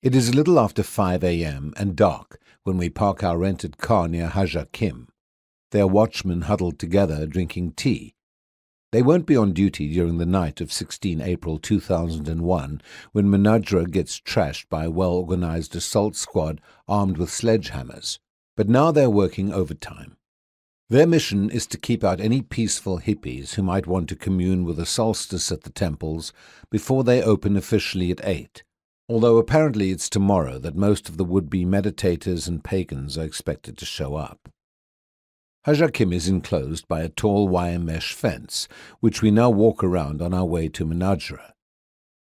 It is a little after 5 a.m. and dark when we park our rented car near Hajakim. There are watchmen huddled together drinking tea. They won't be on duty during the night of 16 April 2001 when Menadra gets trashed by a well-organized assault squad armed with sledgehammers, but now they're working overtime. Their mission is to keep out any peaceful hippies who might want to commune with the solstice at the temples before they open officially at 8, although apparently it's tomorrow that most of the would-be meditators and pagans are expected to show up. Hajakim is enclosed by a tall wire mesh fence, which we now walk around on our way to Menadra.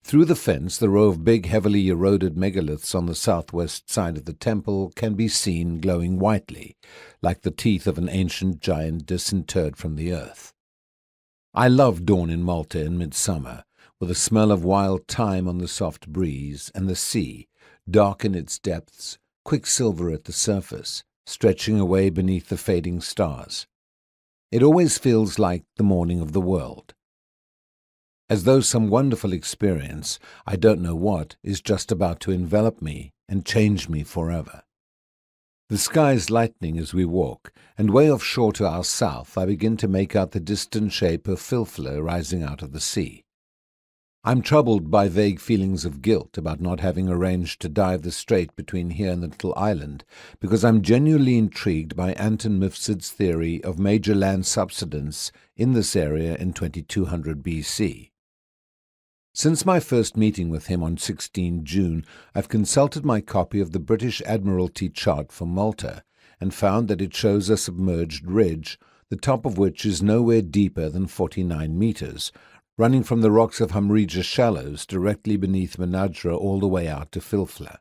Through the fence, the row of big, heavily eroded megaliths on the southwest side of the temple can be seen glowing whitely, like the teeth of an ancient giant disinterred from the earth. I love dawn in Malta in midsummer, with the smell of wild thyme on the soft breeze, and the sea, dark in its depths, quicksilver at the surface, stretching away beneath the fading stars. It always feels like the morning of the world. As though some wonderful experience, I don't know what, is just about to envelop me and change me forever. The sky is lightening as we walk, and way offshore to our south I begin to make out the distant shape of Filfla rising out of the sea. I'm troubled by vague feelings of guilt about not having arranged to dive the strait between here and the little island, because I'm genuinely intrigued by Anton Mifsid's theory of major land subsidence in this area in 2200 BC. Since my first meeting with him on 16 June, I've consulted my copy of the British Admiralty chart for Malta and found that it shows a submerged ridge, the top of which is nowhere deeper than 49 meters, running from the rocks of Hamrija Shallows directly beneath Menadra all the way out to Filfla.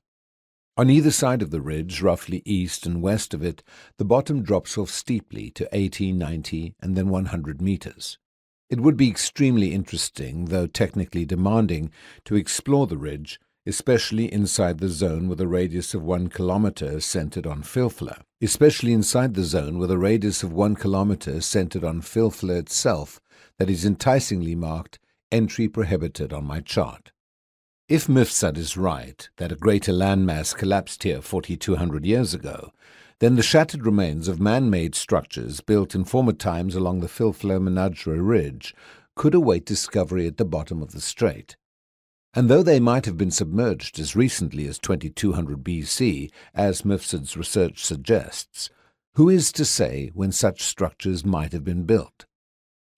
On either side of the ridge, roughly east and west of it, the bottom drops off steeply to 80, 90, and then 100 meters. It would be extremely interesting, though technically demanding, to explore the ridge, especially inside the zone with a radius of 1 kilometer centered on Filfla, itself, that is enticingly marked entry prohibited on my chart. If Mifsud is right, that a greater landmass collapsed here 4,200 years ago, then the shattered remains of man-made structures built in former times along the Filfla-Menadra ridge could await discovery at the bottom of the strait. And though they might have been submerged as recently as 2200 BC, as Mifsud's research suggests, who is to say when such structures might have been built?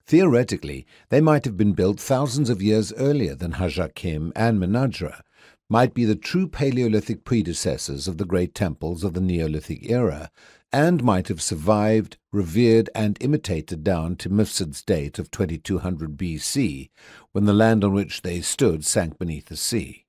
Theoretically, they might have been built thousands of years earlier than Hajakim and Menadra, might be the true Paleolithic predecessors of the great temples of the Neolithic era, and might have survived, revered, and imitated down to Mifsud's date of 2200 BC, when the land on which they stood sank beneath the sea.